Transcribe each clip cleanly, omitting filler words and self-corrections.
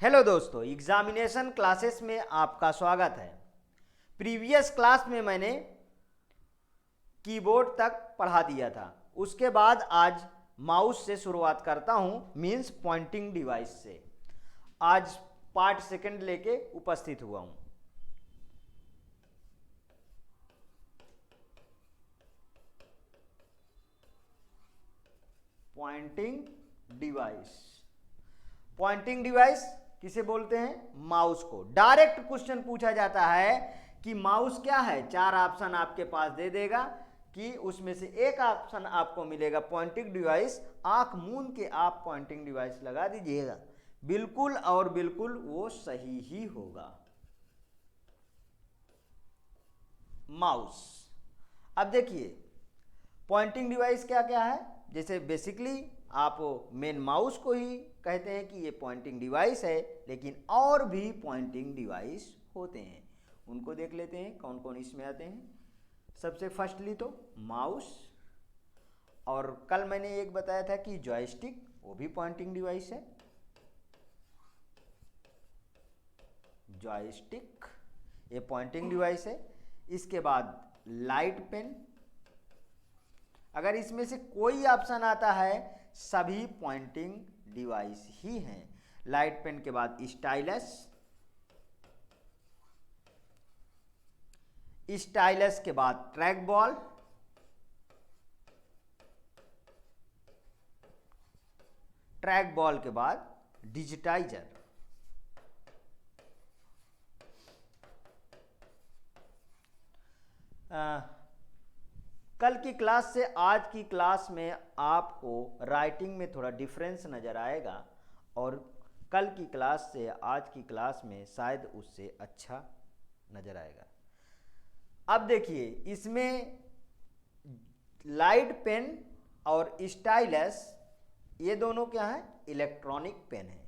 Hello दोस्तों, examination classes में आपका स्वागत है। प्रीवियस क्लास में मैंने कीबोर्ड तक पढ़ा दिया था। उसके बाद आज माउस से शुरुआत करता हूं, मींस पॉइंटिंग डिवाइस से। आज पार्ट सेकंड लेके उपस्थित हुआ हूं। Pointing device. पॉइंटिंग डिवाइस किसे बोलते हैं? माउस को। डायरेक्ट क्वेश्चन पूछा जाता है कि माउस क्या है, चार ऑप्शन आपके पास दे देगा कि उसमें से एक ऑप्शन आपको मिलेगा पॉइंटिंग डिवाइस। आंख मूंद के आप पॉइंटिंग डिवाइस लगा दीजिएगा, बिल्कुल और बिल्कुल वो सही ही होगा। माउस। अब देखिए पॉइंटिंग डिवाइस क्या क्या है। जैसे बेसिकली आप मेन माउस को ही कहते हैं कि ये पॉइंटिंग डिवाइस है, लेकिन और भी पॉइंटिंग डिवाइस होते हैं। उनको देख लेते हैं कौन कौन इसमें आते हैं। सबसे फर्स्टली तो माउस, और कल मैंने एक बताया था कि जॉयस्टिक, वो भी पॉइंटिंग डिवाइस है। जॉयस्टिक ये पॉइंटिंग डिवाइस है। इसके बाद लाइट पेन। अगर इसमें से कोई ऑप्शन आता है, सभी पॉइंटिंग डिवाइस ही हैं। लाइट पेन के बाद स्टाइलस, स्टाइलस के बाद ट्रैक बॉल, ट्रैक बॉल के बाद डिजिटाइजर। कल की क्लास से आज की क्लास में आपको राइटिंग में थोड़ा डिफरेंस नज़र आएगा, और कल की क्लास से आज की क्लास में शायद उससे अच्छा नज़र आएगा। अब देखिए इसमें लाइट पेन और स्टाइलस, ये दोनों क्या है? इलेक्ट्रॉनिक पेन है।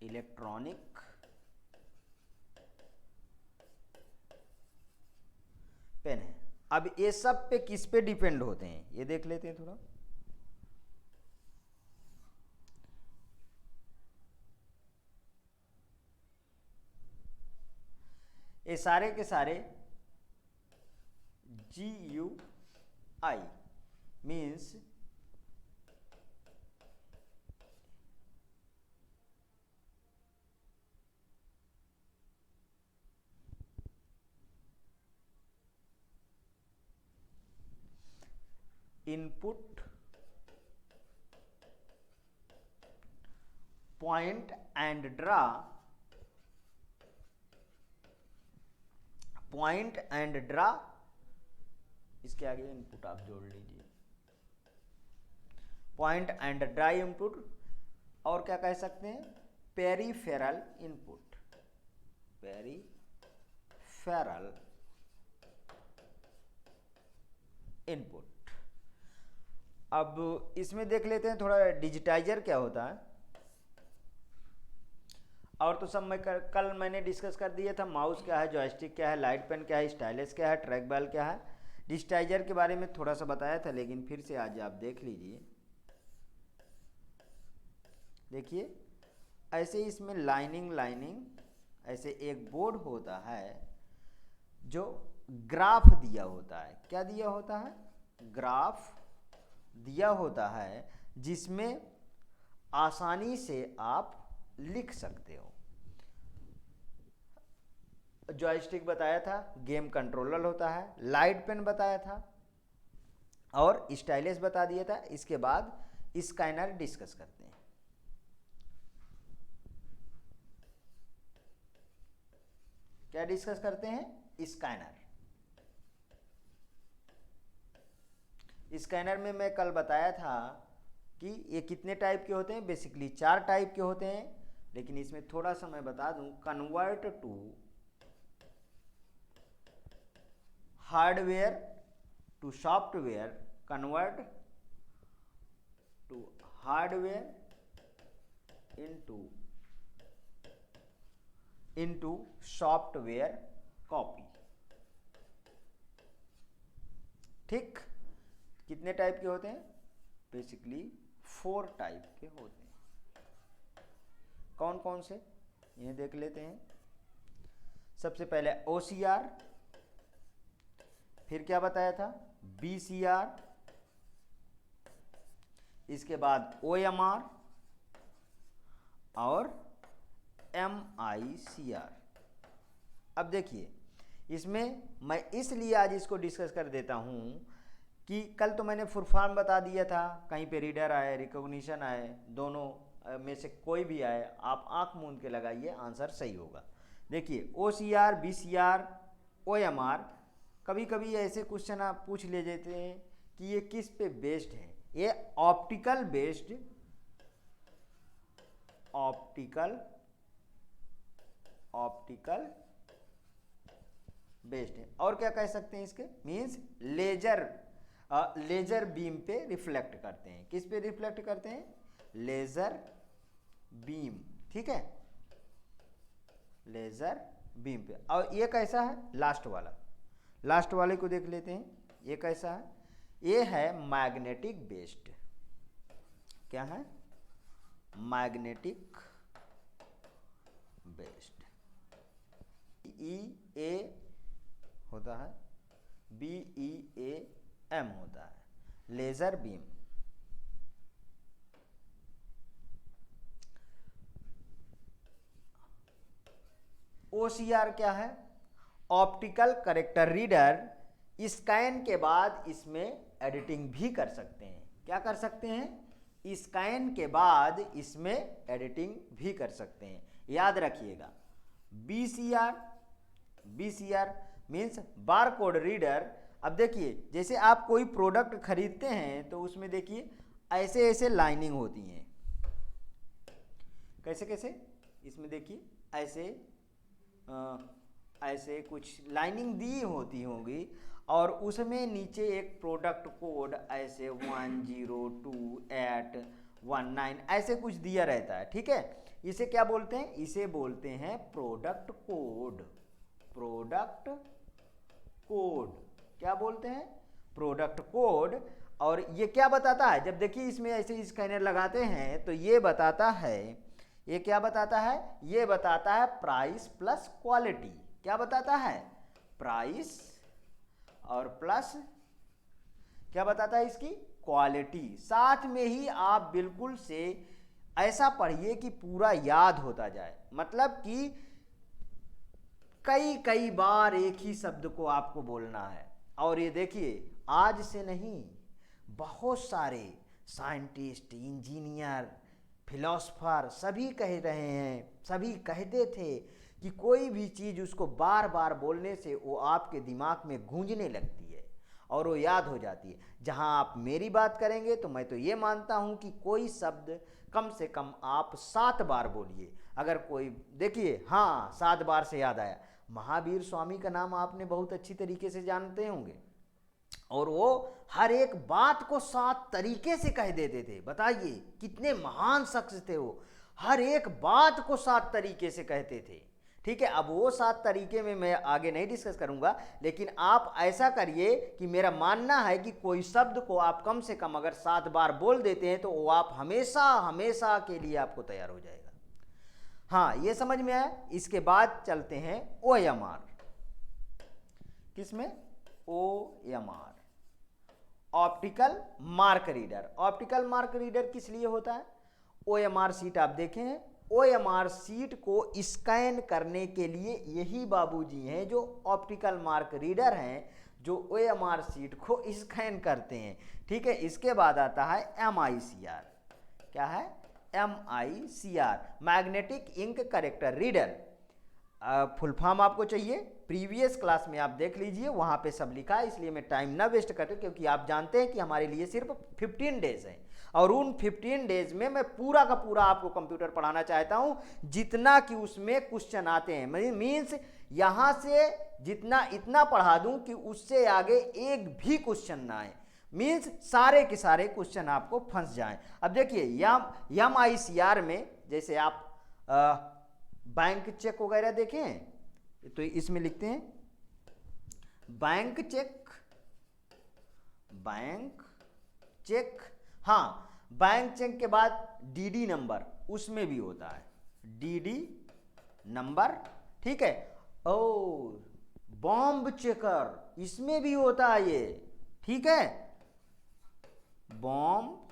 इलेक्ट्रॉनिक पेन है। अब ये सब पे किस पे डिपेंड होते हैं ये देख लेते हैं थोड़ा। ये सारे के सारे GUI means input, point and draw, point and draw, इसके आगे इनपुट आप जोड़ लीजिए। पॉइंट एंड ड्रा इनपुट, और क्या कह सकते हैं? Peripheral input, peripheral input. अब इसमें देख लेते हैं थोड़ा डिजिटाइजर क्या होता है। और तो सब मैं कल मैंने डिस्कस कर दिया था। माउस क्या है, जॉयस्टिक क्या है, लाइट पेन क्या है, स्टाइलस क्या है, ट्रैक बॉल क्या है। डिजिटाइजर के बारे में थोड़ा सा बताया था, लेकिन फिर से आज आप देख लीजिए। देखिए ऐसे इसमें लाइनिंग ऐसे एक बोर्ड होता है जो ग्राफ दिया होता है। क्या दिया होता है? ग्राफ दिया होता है, जिसमें आसानी से आप लिख सकते हो। जॉयस्टिक बताया था, गेम कंट्रोलर होता है। लाइट पेन बताया था, और स्टाइलस बता दिया था। इसके बाद स्कैनर डिस्कस करते हैं। क्या डिस्कस करते हैं? स्कैनर। स्कैनर में मैं कल बताया था कि ये कितने टाइप के होते हैं। बेसिकली 4 टाइप के होते हैं, लेकिन इसमें थोड़ा सा मैं बता दूं। Convert to hardware to software, convert to hardware into software copy. ठीक, कितने टाइप के होते हैं? बेसिकली 4 टाइप के होते हैं। कौन कौन से, ये देख लेते हैं। सबसे पहले OCR, फिर क्या बताया था? BCR, इसके बाद OMR और MICR। अब देखिए, इसमें मैं इसलिए आज इसको डिस्कस कर देता हूं कि कल तो मैंने फुल फॉर्म बता दिया था, कहीं पे रीडर आए, रिकॉग्निशन आए, दोनों में से कोई भी आए, आप आंख मूंद के लगाइए, आंसर सही होगा। देखिए OCR, BCR, OMR, कभी कभी ऐसे क्वेश्चन आप पूछ ले जाते हैं कि ये किस पे बेस्ड है। ये ऑप्टिकल बेस्ड है। और क्या कह सकते हैं इसके, मीन्स लेजर बीम पे रिफ्लेक्ट करते हैं। किस पे रिफ्लेक्ट करते हैं? लेजर बीम, ठीक है, लेजर बीम पे। और ये कैसा है? लास्ट वाले को देख लेते हैं, ये कैसा है? ये है मैग्नेटिक बेस्ड। क्या है? Magnetic based. EA होता है, BEAM होता है, लेजर बीम। OCR क्या है? Optical character reader. स्कैन के बाद इसमें एडिटिंग भी कर सकते हैं। क्या कर सकते हैं? स्कैन के बाद इसमें एडिटिंग भी कर सकते हैं, याद रखिएगा। BCR means barcode reader. अब देखिए, जैसे आप कोई प्रोडक्ट खरीदते हैं तो उसमें देखिए ऐसे ऐसे लाइनिंग होती हैं। कैसे कैसे? इसमें देखिए ऐसे कुछ लाइनिंग दी होती होंगी और उसमें नीचे एक प्रोडक्ट कोड ऐसे 102819 ऐसे कुछ दिया रहता है, ठीक है। इसे क्या बोलते हैं? इसे बोलते हैं प्रोडक्ट कोड। क्या बोलते हैं? Product code. और ये क्या बताता है? जब देखिए इसमें ऐसे स्कैनर लगाते हैं तो ये बताता है, ये क्या बताता है? ये बताता है प्राइस प्लस क्वालिटी। क्या बताता है? प्राइस और प्लस क्या बताता है? इसकी क्वालिटी। साथ में ही आप बिल्कुल से ऐसा पढ़िए कि पूरा याद होता जाए, मतलब कि कई कई बार एक ही शब्द को आपको बोलना है। और ये देखिए, आज से नहीं, बहुत सारे साइंटिस्ट, इंजीनियर, फिलोसफर सभी कह रहे हैं, सभी कहते थे कि कोई भी चीज़ उसको बार बार बोलने से वो आपके दिमाग में गूंजने लगती है और वो याद हो जाती है। जहां आप मेरी बात करेंगे तो मैं तो ये मानता हूं कि कोई शब्द कम से कम आप 7 बार बोलिए। अगर कोई देखिए, हाँ 7 बार से याद आया, महावीर स्वामी का नाम आपने बहुत अच्छी तरीके से जानते होंगे और वो हर एक बात को 7 तरीके से कह देते थे। बताइए कितने महान शख्स थे वो, हर एक बात को 7 तरीके से कहते थे, ठीक है। अब वो 7 तरीके में मैं आगे नहीं डिस्कस करूंगा, लेकिन आप ऐसा करिए कि मेरा मानना है कि कोई शब्द को आप कम से कम अगर 7 बार बोल देते हैं तो वो आप हमेशा हमेशा के लिए आपको तैयार हो जाएगा। हाँ, ये समझ में आया। इसके बाद चलते हैं OMR। किसमें? OMR, optical mark reader. Optical mark reader किस लिए होता है? OMR सीट आप देखे हैं, OMR सीट को स्कैन करने के लिए यही बाबूजी हैं जो ऑप्टिकल मार्क रीडर हैं, जो OMR सीट को स्कैन करते हैं, ठीक है। इसके बाद आता है MICR। क्या है? MICR, magnetic ink character reader. Full form आपको चाहिए, प्रीवियस क्लास में आप देख लीजिए, वहाँ पे सब लिखा है, इसलिए मैं टाइम ना वेस्ट करते, क्योंकि आप जानते हैं कि हमारे लिए सिर्फ 15 डेज हैं और उन 15 डेज में मैं पूरा का पूरा आपको कंप्यूटर पढ़ाना चाहता हूँ, जितना कि उसमें क्वेश्चन आते हैं। मीन्स यहाँ से जितना इतना पढ़ा दूँ कि उससे आगे एक भी क्वेश्चन ना आए, मीन्स सारे के सारे क्वेश्चन आपको फंस जाएं। अब देखिए MICR में जैसे आप बैंक चेक वगैरह देखें तो इसमें लिखते हैं बैंक चेक बैंक चेक। हाँ, बैंक चेक के बाद डीडी नंबर उसमें भी होता है, डीडी नंबर, ठीक है। ओ, बॉम्ब चेकर इसमें भी होता है ये, ठीक है, बॉम्ब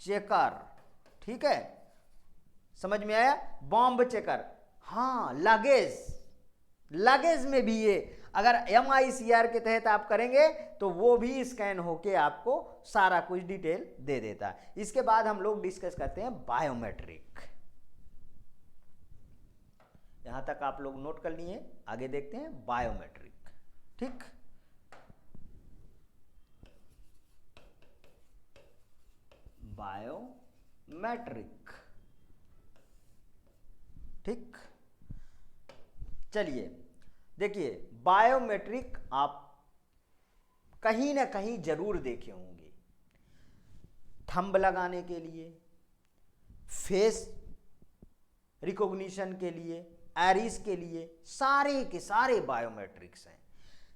चेकर, ठीक है, समझ में आया, बॉम्ब चेकर। हाँ, लगेज में भी ये अगर MICR के तहत आप करेंगे तो वो भी स्कैन होके आपको सारा कुछ डिटेल दे देता है। इसके बाद हम लोग डिस्कस करते हैं बायोमेट्रिक। यहां तक आप लोग नोट कर लिए, आगे देखते हैं बायोमेट्रिक, ठीक। बायोमेट्रिक, ठीक। चलिए देखिए, बायोमेट्रिक आप कहीं ना कहीं जरूर देखे होंगे, थंब लगाने के लिए, फेस रिकॉग्निशन के लिए, आइरिस के लिए, सारे के सारे बायोमेट्रिक्स हैं।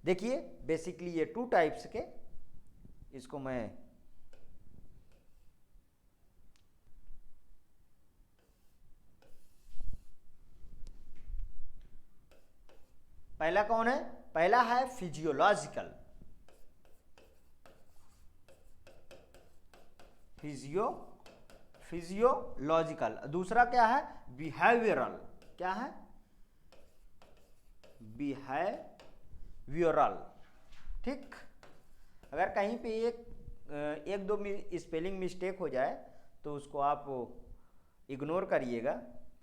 देखिए बेसिकली ये 2 टाइप्स के, इसको मैं पहला कौन है, पहला है फिजियोलॉजिकल, फिजियोलॉजिकल, दूसरा क्या है, बिहेवियरल, क्या है, बिहेवियरल, ठीक। अगर कहीं पे एक दो स्पेलिंग मिस्टेक हो जाए तो उसको आप इग्नोर करिएगा,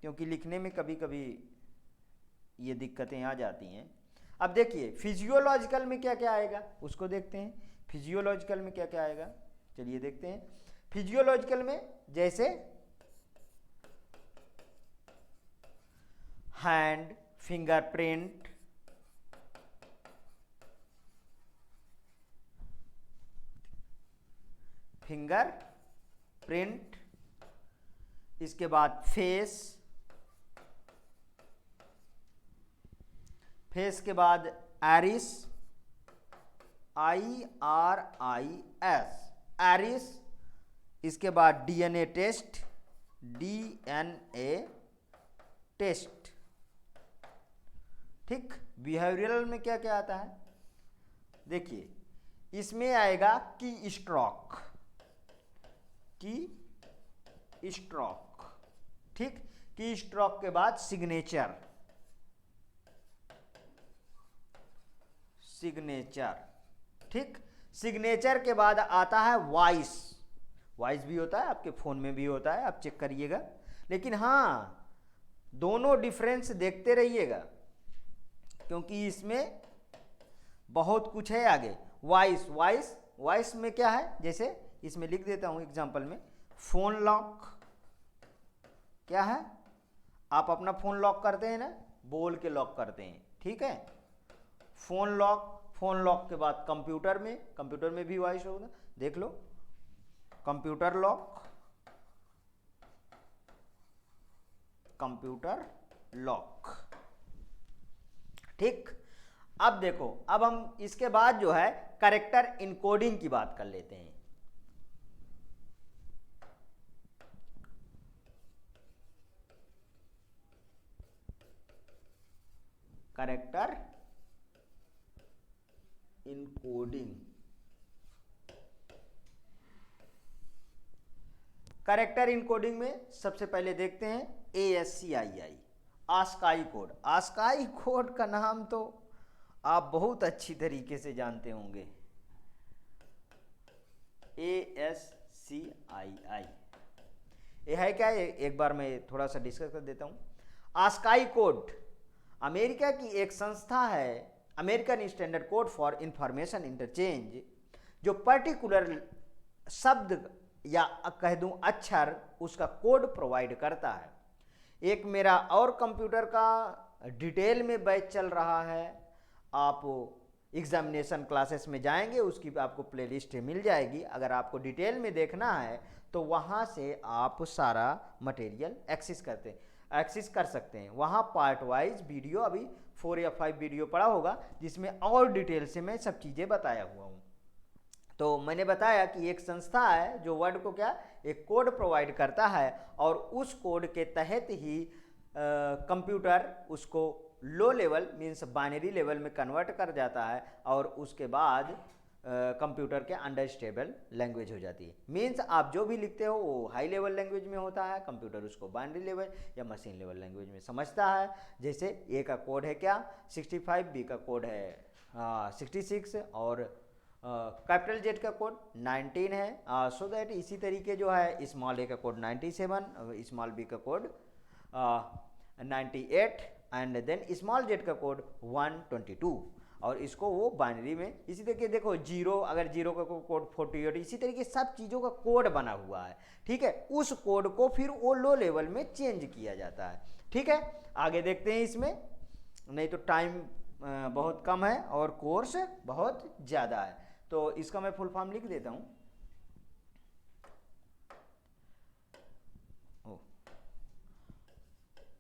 क्योंकि लिखने में कभी कभी ये दिक्कतें आ जाती हैं। अब देखिए फिजियोलॉजिकल में क्या क्या आएगा उसको देखते हैं। फिजियोलॉजिकल में क्या क्या आएगा, चलिए देखते हैं। फिजियोलॉजिकल में जैसे हैंड, फिंगरप्रिंट, इसके बाद फेस के बाद आइरिस, IRIS, आइरिस, इसके बाद DNA टेस्ट, ठीक। बिहेवियरल में क्या क्या आता है, देखिए इसमें आएगा की स्ट्रोक, ठीक। की स्ट्रोक के बाद सिग्नेचर, ठीक। सिग्नेचर के बाद आता है वॉइस भी होता है, आपके फोन में भी होता है, आप चेक करिएगा। लेकिन हाँ, दोनों डिफरेंस देखते रहिएगा, क्योंकि इसमें बहुत कुछ है आगे। वॉइस में क्या है, जैसे इसमें लिख देता हूं एग्जांपल में, फोन लॉक, क्या है, आप अपना फोन लॉक करते हैं ना, बोल के लॉक करते हैं, ठीक है, फोन लॉक के बाद कंप्यूटर में भी वॉइस होगा, देख लो, कंप्यूटर लॉक, ठीक। अब देखो, अब हम इसके बाद जो है कैरेक्टर इनकोडिंग की बात कर लेते हैं। कैरेक्टर इनकोडिंग, कैरेक्टर इनकोडिंग में सबसे पहले देखते हैं ASCII, ASCII code. ASCII code का नाम तो आप बहुत अच्छी तरीके से जानते होंगे, ASCII ये है क्या, एक बार मैं थोड़ा सा डिस्कस कर देता हूँ। आस्काई कोड अमेरिका की एक संस्था है, American standard code for information interchange, जो पर्टिकुलर शब्द या कह दूं अक्षर, उसका कोड प्रोवाइड करता है। एक मेरा और कंप्यूटर का डिटेल में बैच चल रहा है, आप एग्जामिनेशन क्लासेस में जाएंगे, उसकी आपको प्लेलिस्ट मिल जाएगी। अगर आपको डिटेल में देखना है तो वहाँ से आप सारा मटेरियल एक्सेस कर सकते हैं। वहाँ पार्ट वाइज वीडियो, अभी 4 या 5 वीडियो पड़ा होगा, जिसमें और डिटेल से मैं सब चीज़ें बताया हुआ हूँ। तो मैंने बताया कि एक संस्था है जो वर्ड को क्या एक कोड प्रोवाइड करता है और उस कोड के तहत ही कंप्यूटर उसको low level means binary level में कन्वर्ट कर जाता है और उसके बाद कंप्यूटर के अंडरस्टैंडेबल लैंग्वेज हो जाती है। मीन्स आप जो भी लिखते हो वो हाई लेवल लैंग्वेज में होता है, कंप्यूटर उसको बाइनरी लेवल या मशीन लेवल लैंग्वेज में समझता है। जैसे ए का कोड है क्या 65, बी का कोड है 66 और कैपिटल जेड का कोड 19 है। सो दैट इसी तरीके जो है स्मॉल ए का कोड 97, स्मॉल बी का code 98 and then small z का कोड 122 और इसको वो बाइनरी में इसी तरीके देखो जीरो, अगर जीरो का कोड 48, इसी तरीके सब चीज़ों का कोड बना हुआ है। ठीक है, उस कोड को फिर वो लो लेवल में चेंज किया जाता है। ठीक है, आगे देखते हैं इसमें, नहीं तो टाइम बहुत कम है और कोर्स बहुत ज़्यादा है। तो इसका मैं फुल फॉर्म लिख देता हूँ।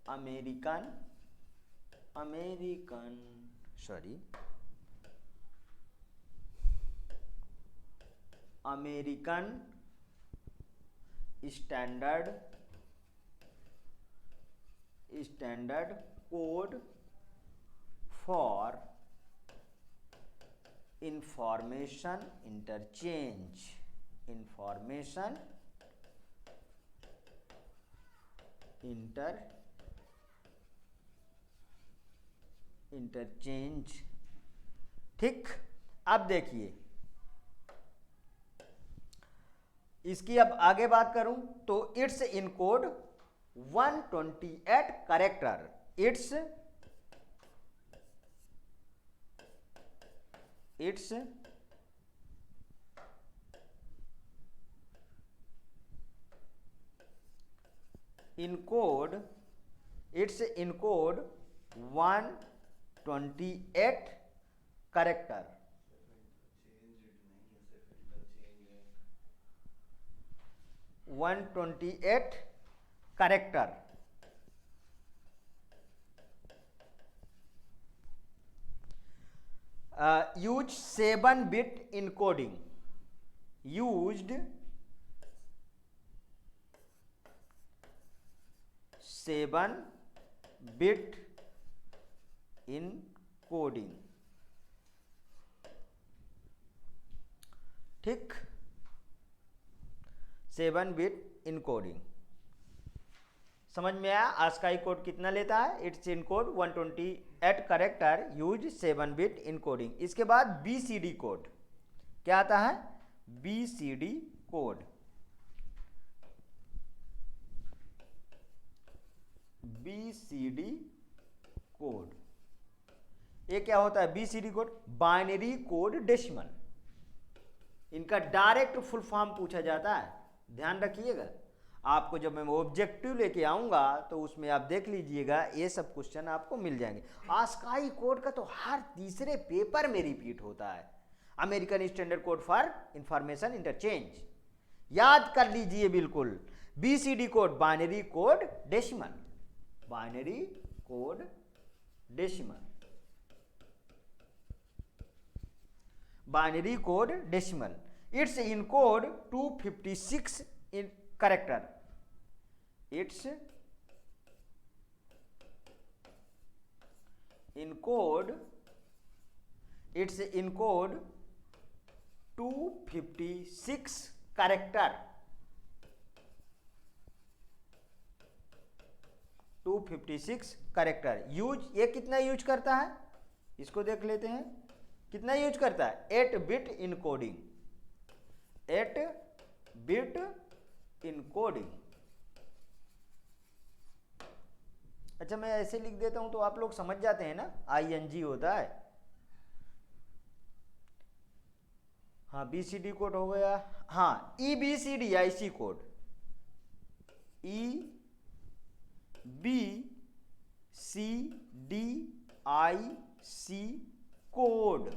American standard code for information interchange. ठीक, अब देखिए इसकी अब आगे बात करूं तो it's in code 128 character. It's in code 128 character। 128 character। Use 7-bit encoding। Used 7-bit encoding। ठीक, 7-bit encoding समझ में आया। ASCII कोड कितना लेता है? It's in code 128 character use 7-bit encoding। इसके बाद BCD कोड क्या आता है? BCD code. BCD कोड ये क्या होता है? BCD code binary code decimal. इनका डायरेक्ट फुल फॉर्म पूछा जाता है, ध्यान रखिएगा। आपको जब मैं ऑब्जेक्टिव लेके आऊंगा तो उसमें आप देख लीजिएगा, ये सब क्वेश्चन आपको मिल जाएंगे। ASCII कोड का तो हर तीसरे पेपर में रिपीट होता है। American standard code for information interchange, याद कर लीजिए बिल्कुल। BCD code binary code decimal. Binary code decimal. Binary code decimal. It's in code 256 in character. It's in code 256 character। 256 character. Use ये कितना यूज करता है? इसको देख लेते हैं कितना यूज करता है। 8-bit encoding. 8-bit encoding. अच्छा, मैं ऐसे लिख देता हूं तो आप लोग समझ जाते हैं ना, ING होता है। हाँ, BCD कोड हो गया। हाँ, EBCDIC कोड। EBCDIC code.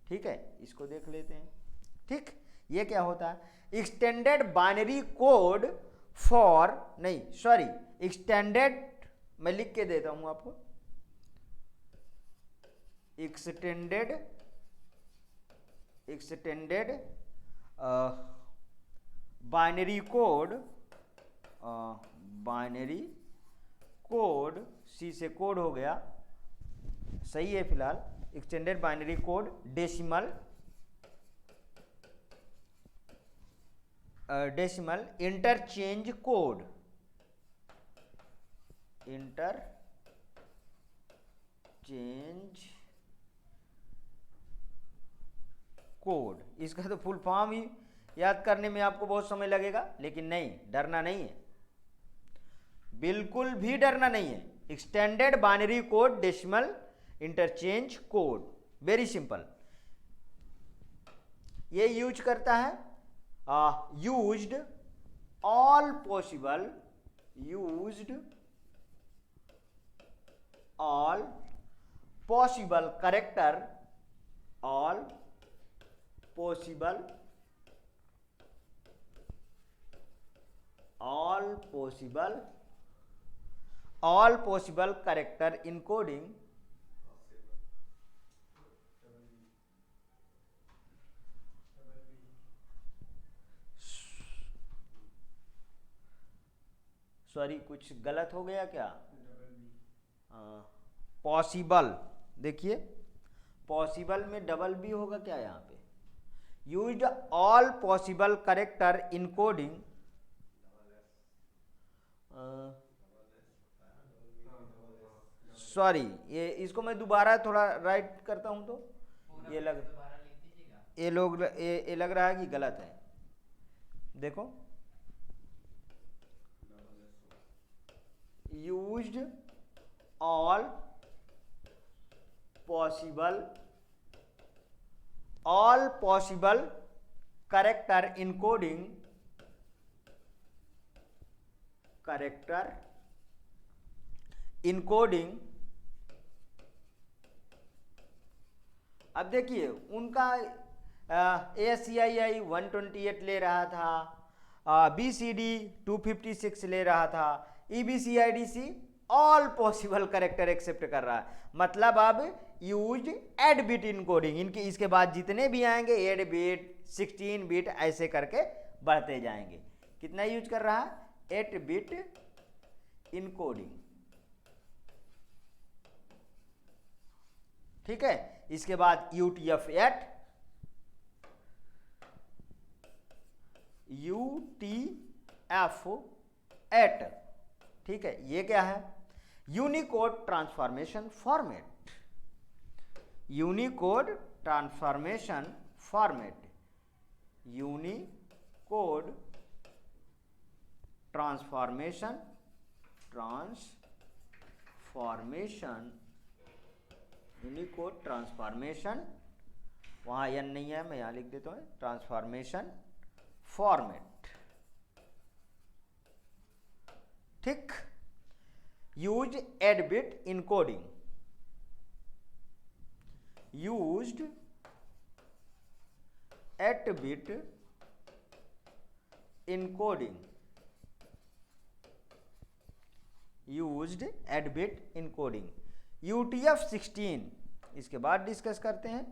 ठीक है, इसको देख लेते हैं। ठीक, ये क्या होता है? एक्सटेंडेड बाइनरी कोड फॉर, नहीं सॉरी, एक्सटेंडेड, मैं लिख के देता हूं आपको। Extended extended binary code, binary code, C से कोड हो गया, सही है फिलहाल, extended binary code decimal, decimal interchange code, interchange code. इसका तो फुल फॉर्म ही याद करने में आपको बहुत समय लगेगा, लेकिन नहीं, डरना नहीं है, बिल्कुल भी डरना नहीं है। Extended binary code decimal interchange code, very simple. ये यूज करता है used all possible, used all possible character, all possible, all possible, all possible character encoding, sorry कुछ गलत हो गया क्या, पॉसिबल, देखिए पॉसिबल में डबल बी होगा क्या यहाँ पे, used all possible character encoding, sorry ये इसको मैं दोबारा थोड़ा राइट करता हूं तो ये लग रहा है कि गलत है। देखो used all possible, all possible character encoding, character encoding. अब देखिए उनका ASCII 128 ले रहा था, BCD 256 ले रहा था, EBCIDC all possible character accept कर रहा है, मतलब अब यूज 8 बिट इनकोडिंग, इनके इसके बाद जितने भी आएंगे 8 बिट 16 बिट ऐसे करके बढ़ते जाएंगे। कितना यूज कर रहा है, 8 बिट इनकोडिंग, ठीक है। इसके बाद UTF-8, UTF-8, ठीक है। ये क्या है, Unicode transformation format, Unicode transformation format, Unicode transformation, Unicode transformation, वहां एन नहीं है, मैं यहां लिख देता हूं, ट्रांसफॉर्मेशन फॉर्मेट, ठीक। Use 8 bit encoding, used 8 bit encoding, used 8 bit encoding. UTF-16 इसके बाद डिस्कस करते हैं।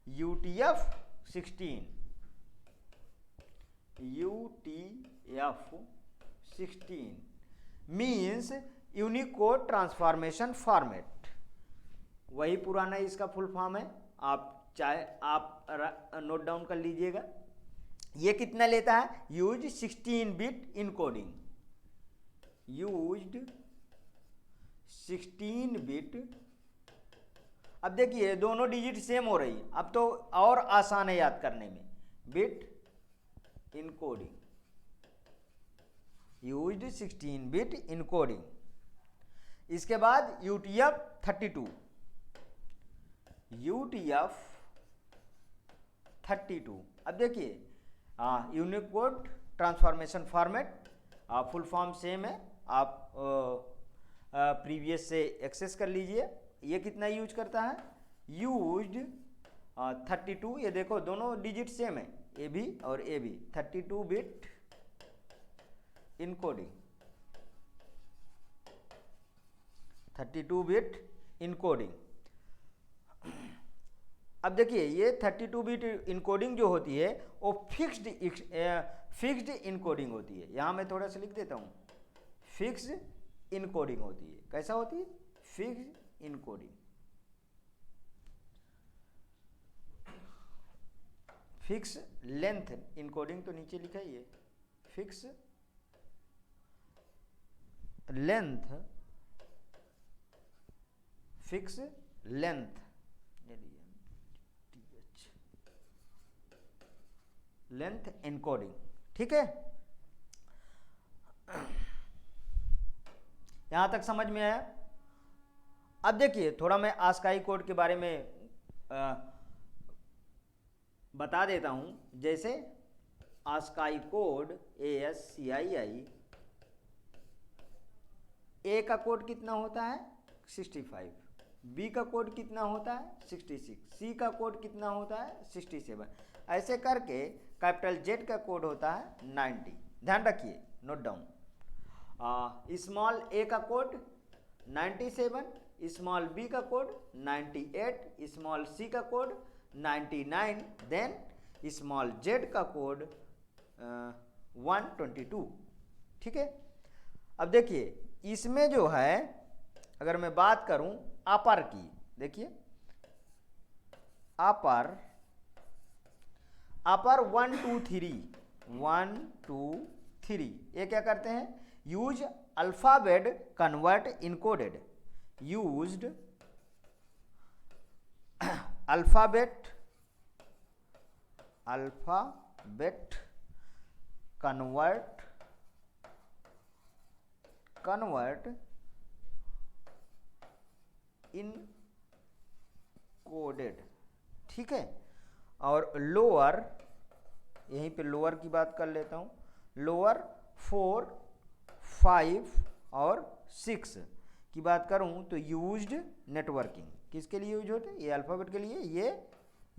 UTF-16, UTF-16 means Unicode transformation format, वही पुराना इसका फुल फॉर्म है, आप चाहे आप नोट डाउन कर लीजिएगा। ये कितना लेता है, use 16 bit encoding, used 16 bit. अब देखिए दोनों डिजिट सेम हो रही, अब तो और आसान है याद करने में, bit encoding, used 16 bit encoding. इसके बाद UTF-32, UTF-32, अब देखिए Unicode transformation format, full form same है, आप प्रीवियस से एक्सेस कर लीजिए। ये कितना यूज करता है, यूज्ड 32, ये देखो दोनों डिजिट सेम है, ए भी और ए भी, 32 बिट इनकोडिंग, 32 बिट इनकोडिंग। अब देखिए ये 32 बिट इनकोडिंग जो होती है वो फिक्स्ड इनकोडिंग होती है। यहाँ मैं थोड़ा सा लिख देता हूँ, फिक्स्ड इनकोडिंग होती है। कैसा होती है? Fixed encoding. Fix length encoding तो नीचे लिखा ही है, fix length, fix length, length encoding. ठीक है, यहां तक समझ में आया? अब देखिए थोड़ा मैं आस्काई कोड के बारे में बता देता हूं। जैसे आस्काई कोड ASCII, ए का कोड कितना होता है 65, बी का कोड कितना होता है 66, सी का कोड कितना होता है 67, ऐसे करके कैपिटल जेड का कोड होता है 90। ध्यान रखिए, नोट डाउन। स्मॉल ए का कोड 97, स्मॉल बी का कोड 98, स्मॉल सी का कोड 99, देन स्मॉल जेड का कोड 122। ठीक है, अब देखिए इसमें जो है अगर मैं बात करूं अपर की, देखिए अपर 1 2 3, ये क्या करते हैं? Use alphabet convert encoded, used alphabet convert encoded. ठीक है, और लोअर, यहीं पे लोअर की बात कर लेता हूं, लोअर 4 5 और 6 की बात करूं तो यूज्ड नेटवर्किंग। किसके लिए यूज होते हैं? ये अल्फाबेट के लिए, ये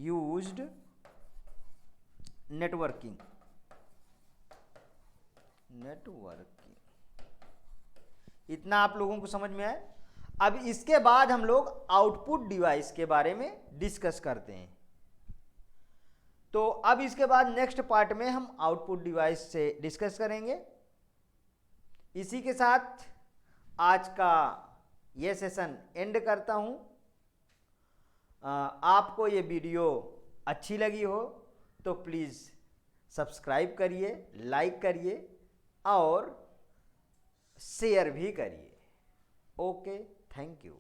यूज्ड नेटवर्किंग। इतना आप लोगों को समझ में आए? अब इसके बाद हम लोग आउटपुट डिवाइस के बारे में डिस्कस करते हैं। तो अब इसके बाद नेक्स्ट पार्ट में हम आउटपुट डिवाइस से डिस्कस करेंगे। इसी के साथ आज का ये सेशन एंड करता हूं। आपको ये वीडियो अच्छी लगी हो तो प्लीज़ सब्सक्राइब करिए, लाइक करिए और शेयर भी करिए। Okay, thank you.